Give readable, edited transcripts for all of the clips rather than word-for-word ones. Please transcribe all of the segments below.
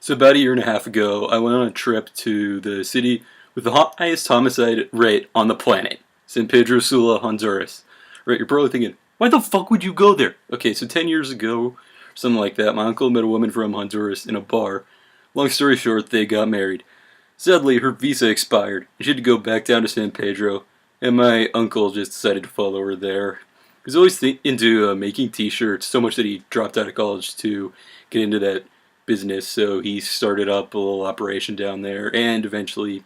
So about a year and a half ago, I went on a trip to the city with the highest homicide rate on the planet, San Pedro Sula, Honduras. Right, you're probably thinking, why the fuck would you go there? Okay, so 10 years ago, something like that, my uncle met a woman from Honduras in a bar. Long story short, they got married. Sadly, her visa expired. She had to go back down to San Pedro, and my uncle just decided to follow her there. He was always into making t-shirts, so much that he dropped out of college to get into that business, so he started up a little operation down there, and eventually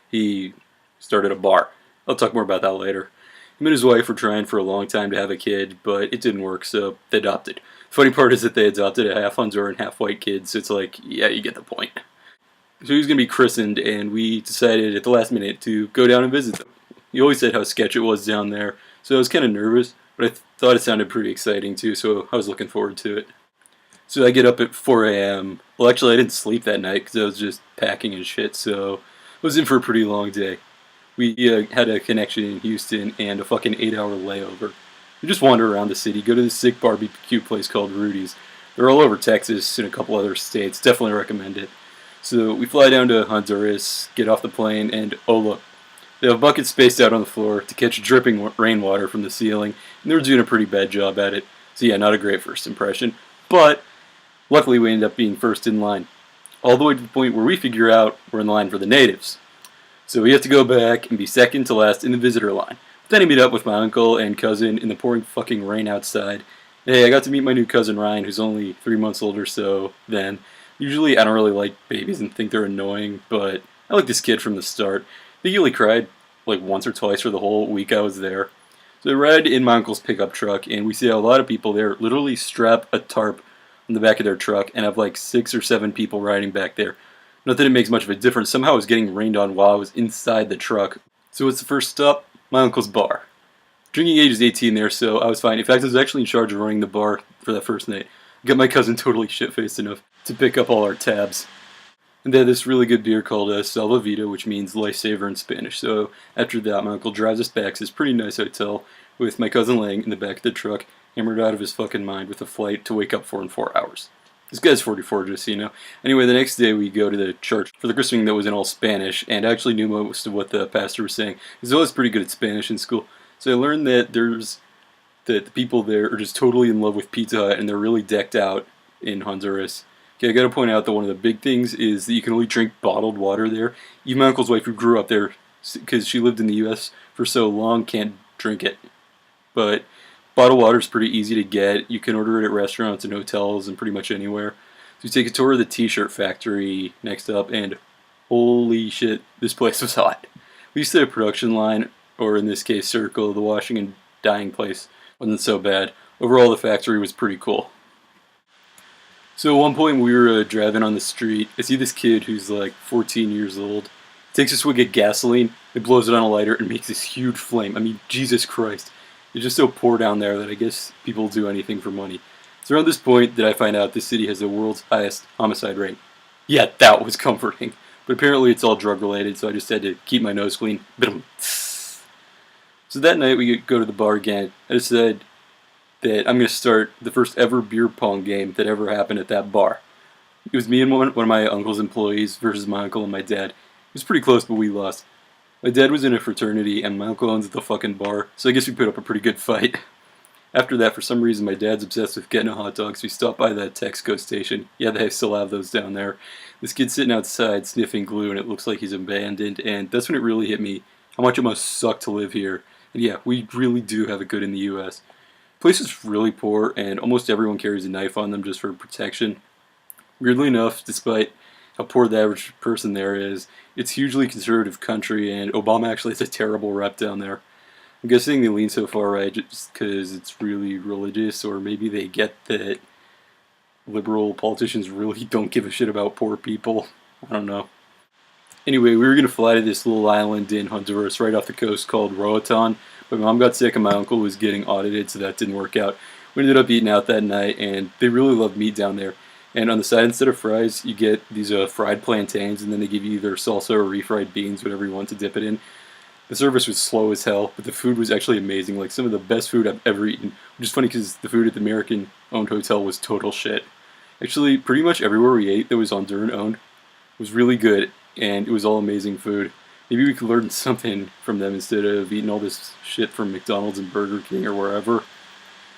he started a bar. I'll talk more about that later. Him and his wife were trying for a long time to have a kid, but it didn't work, so they adopted. The funny part is that they adopted a half Honduran, half white kid, so it's like, yeah, you get the point. So he was going to be christened, and we decided at the last minute to go down and visit them. He always said how sketchy it was down there, so I was kind of nervous, but I thought it sounded pretty exciting too, so I was looking forward to it. So I get up at 4 a.m. Well, actually, I didn't sleep that night because I was just packing and shit, so I was in for a pretty long day. We had a connection in Houston and a fucking 8-hour layover. We just wander around the city, go to this sick barbecue place called Rudy's. They're all over Texas and a couple other states. Definitely recommend it. So we fly down to Honduras, get off the plane, and oh look, they have buckets spaced out on the floor to catch dripping rainwater from the ceiling, and they were doing a pretty bad job at it. So yeah, not a great first impression. But luckily we ended up being first in line, all the way to the point where we figure out we're in line for the natives. So we have to go back and be second to last in the visitor line. Then I meet up with my uncle and cousin in the pouring fucking rain outside. Hey, I got to meet my new cousin Ryan, who's only 3 months older, so then. Usually I don't really like babies and think they're annoying, but I like this kid from the start. He only cried like once or twice for the whole week I was there. So I ride in my uncle's pickup truck, and we see a lot of people there literally strap a tarp on the back of their truck and have like 6 or 7 people riding back there. Not that it makes much of a difference. Somehow I was getting rained on while I was inside the truck. So what's the first stop? My uncle's bar. Drinking age is 18 there, so I was fine. In fact, I was actually in charge of running the bar for that first night. I got my cousin totally shit-faced enough to pick up all our tabs. And they had this really good beer called Salvavita, which means lifesaver in Spanish. So after that, my uncle drives us back to this pretty nice hotel with my cousin laying in the back of the truck, hammered out of his fucking mind with a flight to wake up for in 4 hours. This guy's 44, just so you know. Anyway, the next day we go to the church for the christening that was in all Spanish, and I actually knew most of what the pastor was saying, because I was pretty good at Spanish in school. So I learned that the people there are just totally in love with Pizza Hut, and they're really decked out in Honduras. Okay, I gotta point out that one of the big things is that you can only drink bottled water there. Even my uncle's wife, who grew up there because she lived in the U.S. for so long, can't drink it. But bottled water is pretty easy to get. You can order it at restaurants and hotels and pretty much anywhere. So you take a tour of the t-shirt factory next up, and holy shit, this place was hot. We used to have a production line, or in this case, Circle, the washing and dyeing place wasn't so bad. Overall, the factory was pretty cool. So at one point we were driving on the street. I see this kid who's like 14 years old. Takes a swig of gasoline and blows it on a lighter and makes this huge flame. I mean, Jesus Christ. It's just so poor down there that I guess people do anything for money. It's around this point that I find out this city has the world's highest homicide rate. Yeah, that was comforting. But apparently it's all drug related, so I just had to keep my nose clean. So that night we go to the bar again. I decided that I'm going to start the first ever beer pong game that ever happened at that bar. It was me and one of my uncle's employees versus my uncle and my dad. It was pretty close, but we lost. My dad was in a fraternity, and my uncle owns the fucking bar, so I guess we put up a pretty good fight. After that, for some reason, my dad's obsessed with getting a hot dog, so we stopped by that Texaco station. Yeah, they still have those down there. This kid's sitting outside sniffing glue, and it looks like he's abandoned, and that's when it really hit me how much it must suck to live here. And yeah, we really do have it good in the U.S. The place is really poor, and almost everyone carries a knife on them just for protection. Weirdly enough, despite how poor the average person there is, it's a hugely conservative country, and Obama actually has a terrible rep down there. I'm guessing they lean so far right just because it's really religious, or maybe they get that liberal politicians really don't give a shit about poor people. I don't know. Anyway, we were going to fly to this little island in Honduras right off the coast called Roatan, but my mom got sick and my uncle was getting audited, so that didn't work out. We ended up eating out that night, and they really love meat down there. And on the side, instead of fries, you get these fried plantains, and then they give you either salsa or refried beans, whatever you want to dip it in. The service was slow as hell, but the food was actually amazing, like some of the best food I've ever eaten. Which is funny because the food at the American-owned hotel was total shit. Actually, pretty much everywhere we ate that was Honduran owned was really good, and it was all amazing food. Maybe we could learn something from them instead of eating all this shit from McDonald's and Burger King or wherever.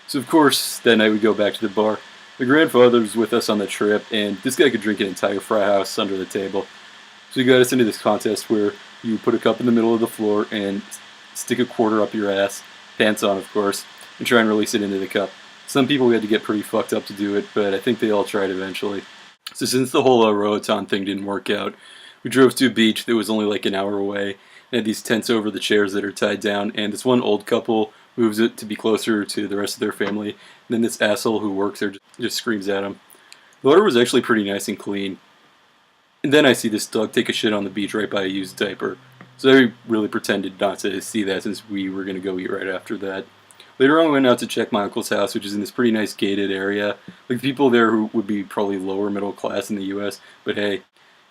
So of course, that night we go back to the bar. My grandfather was with us on the trip, and this guy could drink an entire fry house under the table. So he got us into this contest where you put a cup in the middle of the floor and stick a quarter up your ass, pants on of course, and try and release it into the cup. Some people had to get pretty fucked up to do it, but I think they all tried eventually. So since the whole Roatan thing didn't work out, we drove to a beach that was only like an hour away, and had these tents over the chairs that are tied down, and this one old couple moves it to be closer to the rest of their family, and then this asshole who works there just screams at him. The water was actually pretty nice and clean, and then I see this dog take a shit on the beach right by a used diaper. So I really pretended not to see that since we were going to go eat right after that. Later on, we went out to check my uncle's house, which is in this pretty nice gated area. Like, people there who would be probably lower middle class in the U.S., but hey,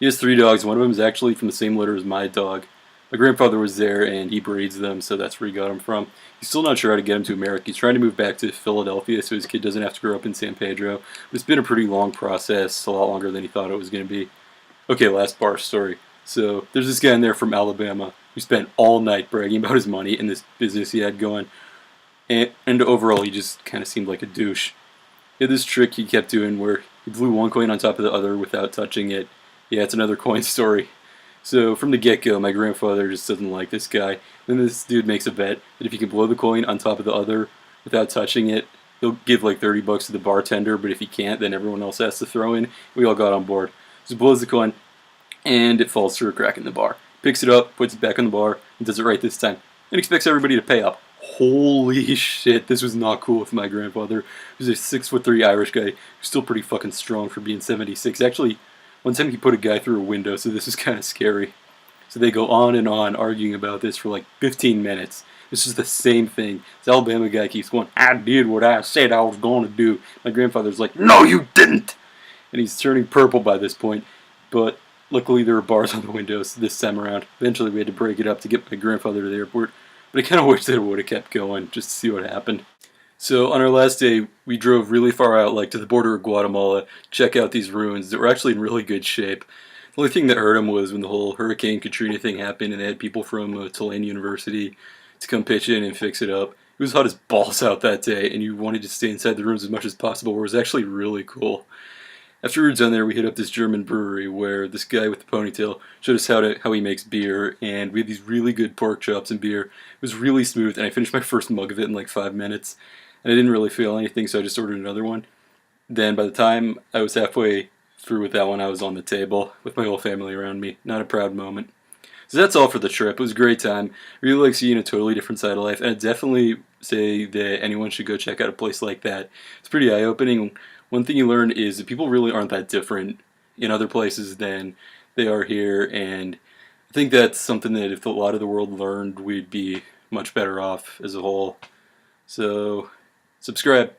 he has 3 dogs. One of them is actually from the same litter as my dog. My grandfather was there, and he breeds them, so that's where he got them from. He's still not sure how to get him to America. He's trying to move back to Philadelphia so his kid doesn't have to grow up in San Pedro. But it's been a pretty long process, a lot longer than he thought it was going to be. Okay, last bar story. So, there's this guy in there from Alabama who spent all night bragging about his money and this business he had going. And overall, he just kind of seemed like a douche. He had this trick he kept doing where he blew one coin on top of the other without touching it. Yeah, it's another coin story. So from the get-go, my grandfather just doesn't like this guy. Then this dude makes a bet that if he can blow the coin on top of the other without touching it, he'll give like $30 to the bartender, but if he can't, then everyone else has to throw in. We all got on board. So he blows the coin, and it falls through a crack in the bar. Picks it up, puts it back on the bar, and does it right this time. And expects everybody to pay up. Holy shit, this was not cool with my grandfather. He was a 6'3" Irish guy who's still pretty fucking strong for being 76. Actually, one time he put a guy through a window, so this is kind of scary. So they go on and on arguing about this for like 15 minutes. This is the same thing. This Alabama guy keeps going, I did what I said I was going to do. My grandfather's like, no you didn't! And he's turning purple by this point. But luckily there were bars on the windows this time around. Eventually we had to break it up to get my grandfather to the airport. But I kind of wish that it would have kept going just to see what happened. So on our last day, we drove really far out, like to the border of Guatemala, to check out these ruins that were actually in really good shape. The only thing that hurt them was when the whole Hurricane Katrina thing happened and they had people from Tulane University to come pitch in and fix it up. It was hot as balls out that day, and you wanted to stay inside the rooms as much as possible, where it was actually really cool. After we were done there, we hit up this German brewery where this guy with the ponytail showed us how he makes beer, and we had these really good pork chops and beer. It was really smooth, and I finished my first mug of it in like 5 minutes, and I didn't really feel anything, so I just ordered another one. Then by the time I was halfway through with that one, I was on the table with my whole family around me. Not a proud moment. So that's all for the trip. It was a great time. I really like seeing a totally different side of life, and I'd definitely say that anyone should go check out a place like that. It's pretty eye-opening. One thing you learn is that people really aren't that different in other places than they are here, and I think that's something that if a lot of the world learned, we'd be much better off as a whole. So, subscribe.